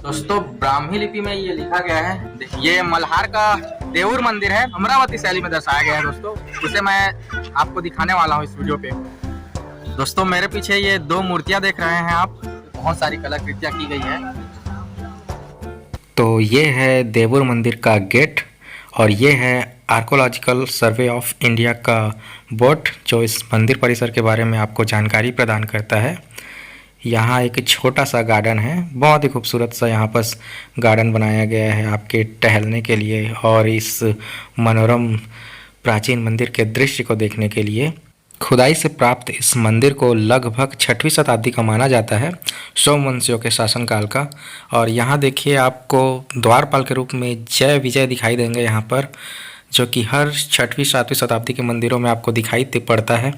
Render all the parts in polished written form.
दोस्तों ब्राह्मी लिपि में ये लिखा गया है। देखिए, ये मल्हार का देऊर मंदिर है, अमरावती शैली में दर्शाया गया है दोस्तों। उसे मैं आपको दिखाने वाला हूँ इस वीडियो पे। दोस्तों मेरे पीछे ये दो मूर्तियाँ देख रहे हैं आप, बहुत सारी कलाकृतियाँ की गई है। तो ये है देवुर मंदिर का गेट और ये है आर्कोलॉजिकल सर्वे ऑफ इंडिया का बोर्ड जो इस मंदिर परिसर के बारे में आपको जानकारी प्रदान करता है। यहाँ एक छोटा सा गार्डन है, बहुत ही खूबसूरत सा यहाँ पर गार्डन बनाया गया है आपके टहलने के लिए और इस मनोरम प्राचीन मंदिर के दृश्य को देखने के लिए। खुदाई से प्राप्त इस मंदिर को लगभग 6वीं शताब्दी का माना जाता है, सोमवंशियों के शासनकाल का। और यहाँ देखिए आपको द्वारपाल के रूप में जय विजय दिखाई देंगे यहाँ पर, जो कि हर 6वीं 7वीं शताब्दी के मंदिरों में आपको दिखाई पड़ता है।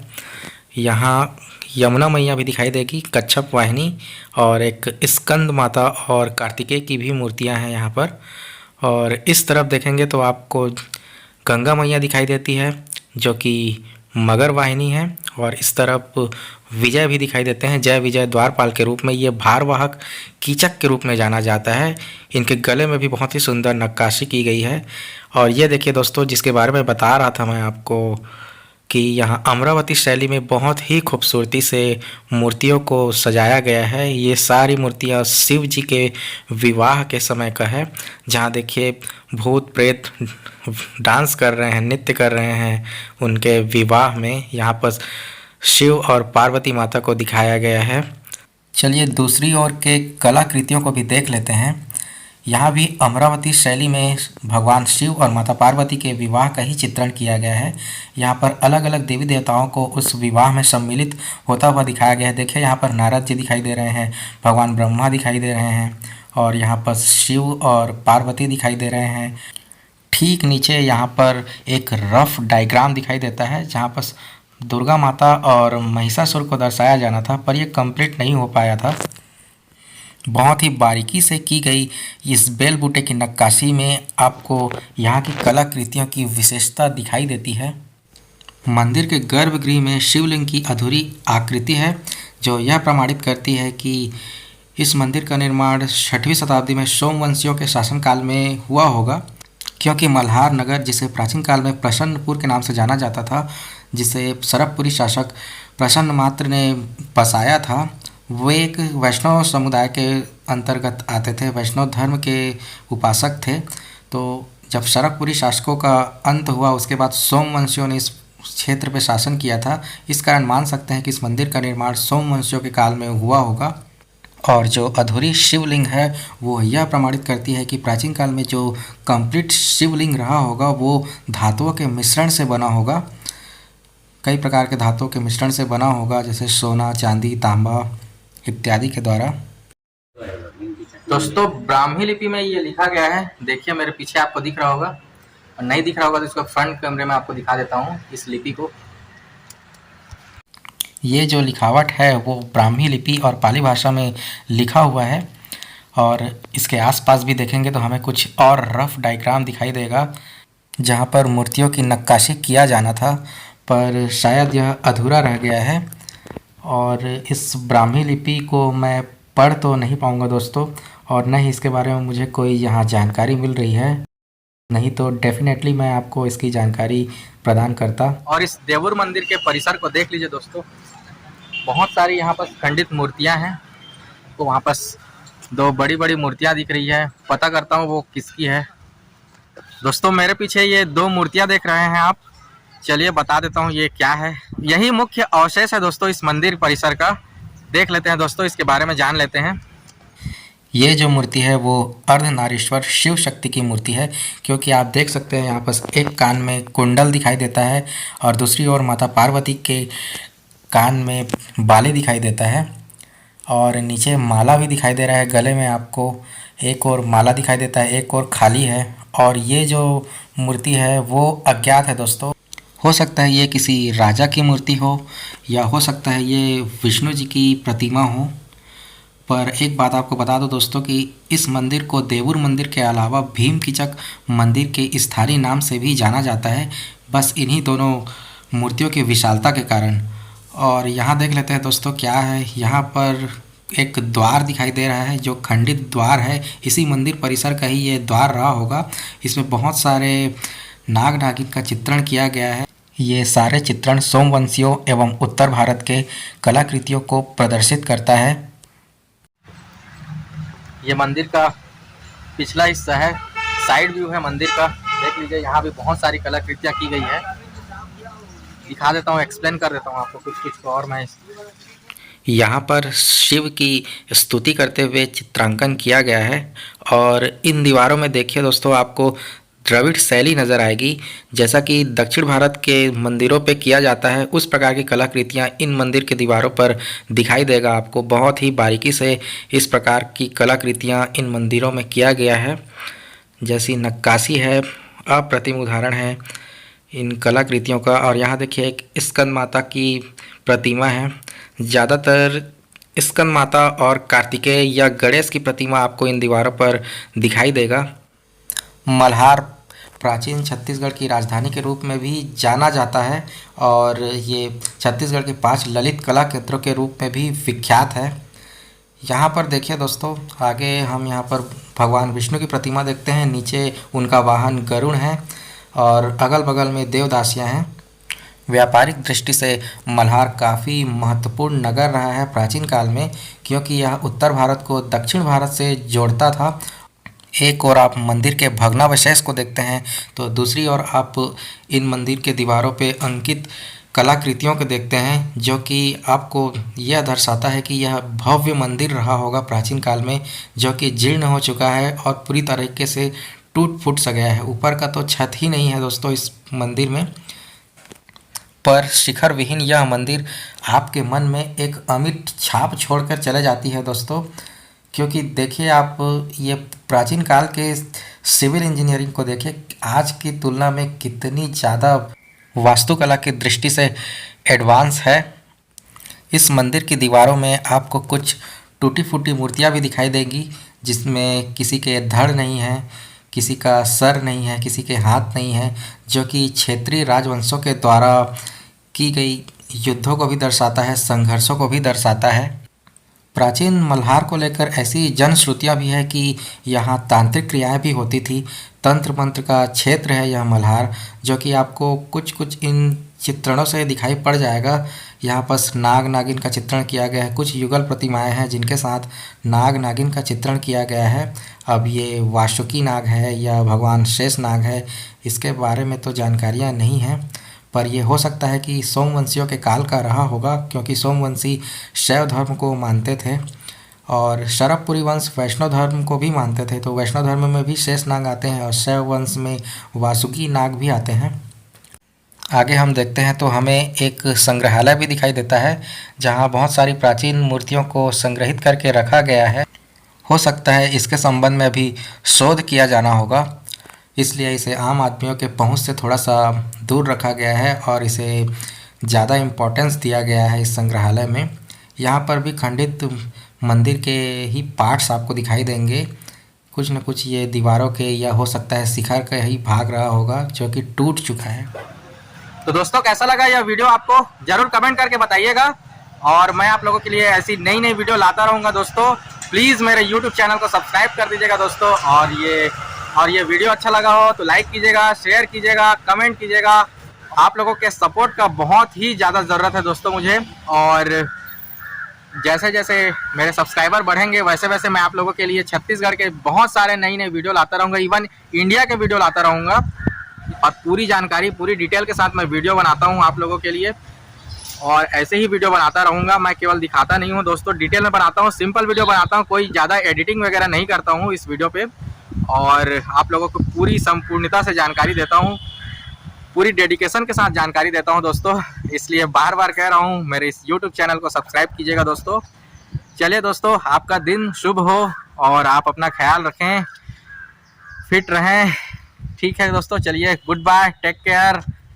यहाँ यमुना मैया भी दिखाई देगी, कच्छप वाहिनी और एक स्कंद माता और कार्तिकेय की भी मूर्तियाँ हैं यहाँ पर। और इस तरफ देखेंगे तो आपको गंगा मैया दिखाई देती है जो कि मगर वाहिनी है, और इस तरफ विजय भी दिखाई देते हैं, जय विजय द्वारपाल के रूप में। ये भारवाहक कीचक के रूप में जाना जाता है। इनके गले में भी बहुत ही सुंदर नक्काशी की गई है। और ये देखिए दोस्तों, जिसके बारे में बता रहा था मैं आपको कि यहाँ अमरावती शैली में बहुत ही खूबसूरती से मूर्तियों को सजाया गया है। ये सारी मूर्तियाँ शिव जी के विवाह के समय का है, जहाँ देखिए भूत प्रेत डांस कर रहे हैं, नृत्य कर रहे हैं उनके विवाह में। यहाँ पर शिव और पार्वती माता को दिखाया गया है। चलिए दूसरी ओर के कलाकृतियों को भी देख लेते हैं। यहाँ भी अमरावती शैली में भगवान शिव और माता पार्वती के विवाह का ही चित्रण किया गया है। यहाँ पर अलग अलग देवी देवताओं को उस विवाह में सम्मिलित होता हुआ दिखाया गया है। देखिए यहाँ पर नारद जी दिखाई दे रहे हैं, भगवान ब्रह्मा दिखाई दे रहे हैं और यहाँ पर शिव और पार्वती दिखाई दे रहे हैं। ठीक नीचे यहाँ पर एक रफ डायग्राम दिखाई देता है, जहाँ पर दुर्गा माता और महिषासुर को दर्शाया जाना था, पर यह कंप्लीट नहीं हो पाया था। बहुत ही बारीकी से की गई इस बेल बूटे की नक्काशी में आपको यहाँ की कलाकृतियों की विशेषता दिखाई देती है। मंदिर के गर्भगृह में शिवलिंग की अधूरी आकृति है, जो यह प्रमाणित करती है कि इस मंदिर का निर्माण 6वीं शताब्दी में सोमवंशियों के शासनकाल में हुआ होगा, क्योंकि मल्हार नगर, जिसे प्राचीन काल में प्रसन्नपुर के नाम से जाना जाता था, जिसे सरबपुरी शासक प्रसन्न मात्र ने बसाया था, वो एक वैष्णव समुदाय के अंतर्गत आते थे, वैष्णव धर्म के उपासक थे। तो जब सरकपुरी शासकों का अंत हुआ, उसके बाद सोमवंशियों ने इस क्षेत्र पर शासन किया था। इस कारण मान सकते हैं कि इस मंदिर का निर्माण सोमवंशियों के काल में हुआ होगा। और जो अधूरी शिवलिंग है वो यह प्रमाणित करती है कि प्राचीन काल में जो कंप्लीट शिवलिंग रहा होगा वो धातुओं के मिश्रण से बना होगा, कई प्रकार के धातुओं के मिश्रण से बना होगा, जैसे सोना, चांदी, तांबा इत्यादि के द्वारा। दोस्तों ब्राह्मी लिपि में ये लिखा गया है। देखिए मेरे पीछे आपको दिख रहा होगा, और नहीं दिख रहा होगा तो इसको फ्रंट कैमरे में आपको दिखा देता हूँ इस लिपि को। ये जो लिखावट है वो ब्राह्मी लिपि और पाली भाषा में लिखा हुआ है। और इसके आसपास भी देखेंगे तो हमें कुछ और रफ डायग्राम दिखाई देगा, जहाँ पर मूर्तियों की नक्काशी किया जाना था, पर शायद यह अधूरा रह गया है। और इस ब्राह्मी लिपि को मैं पढ़ तो नहीं पाऊँगा दोस्तों, और न ही इसके बारे में मुझे कोई यहाँ जानकारी मिल रही है, नहीं तो डेफिनेटली मैं आपको इसकी जानकारी प्रदान करता। और इस देवुर मंदिर के परिसर को देख लीजिए दोस्तों, बहुत सारी यहाँ पर खंडित मूर्तियाँ हैं। तो वहाँ पर दो बड़ी बड़ी मूर्तियाँ दिख रही है, पता करता हूँ वो किसकी है। दोस्तों मेरे पीछे ये दो मूर्तियाँ देख रहे हैं आप, चलिए बता देता हूँ ये क्या है। यही मुख्य अवशेष है दोस्तों इस मंदिर परिसर का। देख लेते हैं दोस्तों, इसके बारे में जान लेते हैं। ये जो मूर्ति है वो अर्धनारीश्वर शिव शक्ति की मूर्ति है, क्योंकि आप देख सकते हैं यहाँ पर एक कान में कुंडल दिखाई देता है और दूसरी ओर माता पार्वती के कान में बाले दिखाई देता है, और नीचे माला भी दिखाई दे रहा है। गले में आपको एक और माला दिखाई देता है, एक और खाली है। और ये जो मूर्ति है वो अज्ञात है दोस्तों। हो सकता है ये किसी राजा की मूर्ति हो, या हो सकता है ये विष्णु जी की प्रतिमा हो। पर एक बात आपको बता दो दोस्तों कि इस मंदिर को देवुर मंदिर के अलावा भीम कीचक मंदिर के स्थानीय नाम से भी जाना जाता है, बस इन्हीं दोनों मूर्तियों की विशालता के कारण। और यहाँ देख लेते हैं दोस्तों क्या है। यहाँ पर एक द्वार दिखाई दे रहा है जो खंडित द्वार है। इसी मंदिर परिसर का ही ये द्वार रहा होगा। इसमें बहुत सारे नाग नागिन का चित्रण किया गया है। ये सारे चित्रण सोमवंशियों एवं उत्तर भारत के कलाकृतियों को प्रदर्शित करता है। ये मंदिर का पिछला हिस्सा है, साइड व्यू है मंदिर का, देख लीजिए। यहाँ भी बहुत सारी कलाकृतियाँ की गई है। दिखा देता हूँ, एक्सप्लेन कर देता हूँ आपको कुछ कुछ को। और मैं यहाँ पर शिव की स्तुति करते हुए चित्रांकन किया गया है। और इन दीवारों में देखिए दोस्तों, आपको द्रविड़ शैली नज़र आएगी। जैसा कि दक्षिण भारत के मंदिरों पे किया जाता है, उस प्रकार की कलाकृतियाँ इन मंदिर के दीवारों पर दिखाई देगा आपको। बहुत ही बारीकी से इस प्रकार की कलाकृतियाँ इन मंदिरों में किया गया है। जैसी नक्काशी है, अप्रतिम उदाहरण है इन कलाकृतियों का। और यहाँ देखिए एक स्कंद माता की प्रतिमा है। ज़्यादातर स्कंद माता और कार्तिकेय या गणेश की प्रतिमा आपको इन दीवारों पर दिखाई देगा। मल्हार प्राचीन छत्तीसगढ़ की राजधानी के रूप में भी जाना जाता है और ये छत्तीसगढ़ के 5 ललित कला केंद्रों के रूप में भी विख्यात है। यहाँ पर देखिए दोस्तों, आगे हम यहाँ पर भगवान विष्णु की प्रतिमा देखते हैं। नीचे उनका वाहन गरुड़ है और अगल बगल में देवदासियाँ हैं। व्यापारिक दृष्टि से मल्हार काफ़ी महत्वपूर्ण नगर रहा है प्राचीन काल में, क्योंकि यह उत्तर भारत को दक्षिण भारत से जोड़ता था। एक और आप मंदिर के भग्नावशेष को देखते हैं तो दूसरी ओर आप इन मंदिर के दीवारों पे अंकित कलाकृतियों को देखते हैं, जो कि आपको यह दर्शाता है कि यह भव्य मंदिर रहा होगा प्राचीन काल में, जो कि जीर्ण हो चुका है और पूरी तरीके से टूट फूट सा गया है। ऊपर का तो छत ही नहीं है दोस्तों इस मंदिर में, पर शिखर विहीन यह मंदिर आपके मन में एक अमिट छाप छोड़कर चले जाती है दोस्तों। क्योंकि देखिए आप ये प्राचीन काल के सिविल इंजीनियरिंग को देखिए, आज की तुलना में कितनी ज़्यादा वास्तुकला की दृष्टि से एडवांस है। इस मंदिर की दीवारों में आपको कुछ टूटी फूटी मूर्तियाँ भी दिखाई देंगी, जिसमें किसी के धड़ नहीं है, किसी का सर नहीं है, किसी के हाथ नहीं है, जो कि क्षेत्रीय राजवंशों के द्वारा की गई युद्धों को भी दर्शाता है, संघर्षों को भी दर्शाता है। प्राचीन मल्हार को लेकर ऐसी जनश्रुतियाँ भी है कि यहाँ तांत्रिक क्रियाएं भी होती थी। तंत्र मंत्र का क्षेत्र है यह मल्हार, जो कि आपको कुछ कुछ इन चित्रणों से दिखाई पड़ जाएगा। यहाँ पर नाग नागिन का चित्रण किया गया है। कुछ युगल प्रतिमाएं हैं जिनके साथ नाग नागिन का चित्रण किया गया है। अब ये वासुकी नाग है या भगवान शेष नाग है, इसके बारे में तो जानकारियाँ नहीं हैं, पर यह हो सकता है कि सोमवंशियों के काल का रहा होगा, क्योंकि सोमवंशी शैव धर्म को मानते थे और शरभपुरी वंश वैष्णव धर्म को भी मानते थे। तो वैष्णव धर्म में भी शेष नाग आते हैं और शैव वंश में वासुकी नाग भी आते हैं। आगे हम देखते हैं तो हमें एक संग्रहालय भी दिखाई देता है, जहां बहुत सारी प्राचीन मूर्तियों को संग्रहित करके रखा गया है। हो सकता है इसके संबंध में अभी शोध किया जाना होगा, इसलिए इसे आम आदमियों के पहुंच से थोड़ा सा दूर रखा गया है और इसे ज़्यादा इम्पोर्टेंस दिया गया है इस संग्रहालय में। यहाँ पर भी खंडित मंदिर के ही पार्ट्स आपको दिखाई देंगे, कुछ न कुछ ये दीवारों के या हो सकता है शिखर का ही भाग रहा होगा, जो कि टूट चुका है। तो दोस्तों, कैसा लगा यह वीडियो आपको जरूर कमेंट करके बताइएगा, और मैं आप लोगों के लिए ऐसी नई नई वीडियो लाता रहूँगा दोस्तों। प्लीज़ मेरे यूट्यूब चैनल को सब्सक्राइब कर दीजिएगा दोस्तों, और ये वीडियो अच्छा लगा हो तो लाइक कीजिएगा, शेयर कीजिएगा, कमेंट कीजिएगा। आप लोगों के सपोर्ट का बहुत ही ज़्यादा ज़रूरत है दोस्तों मुझे, और जैसे जैसे मेरे सब्सक्राइबर बढ़ेंगे वैसे वैसे मैं आप लोगों के लिए छत्तीसगढ़ के बहुत सारे नई नई वीडियो लाता रहूँगा, इवन इंडिया के वीडियो लाता रहूँगा, और पूरी जानकारी पूरी डिटेल के साथ मैं वीडियो बनाता हूँ आप लोगों के लिए, और ऐसे ही वीडियो बनाता रहूँगा। मैं केवल दिखाता नहीं हूँ दोस्तों, डिटेल में बनाता हूँ, सिंपल वीडियो बनाता हूँ, कोई ज़्यादा एडिटिंग वगैरह नहीं करता हूँ इस वीडियो पे, और आप लोगों को पूरी संपूर्णता से जानकारी देता हूँ, पूरी डेडिकेशन के साथ जानकारी देता हूँ दोस्तों। इसलिए बार बार कह रहा हूँ, मेरे इस यूट्यूब चैनल को सब्सक्राइब कीजिएगा दोस्तों। चलिए दोस्तों, आपका दिन शुभ हो और आप अपना ख्याल रखें, फिट रहें। ठीक है दोस्तों, चलिए, गुड बाय, टेक केयर।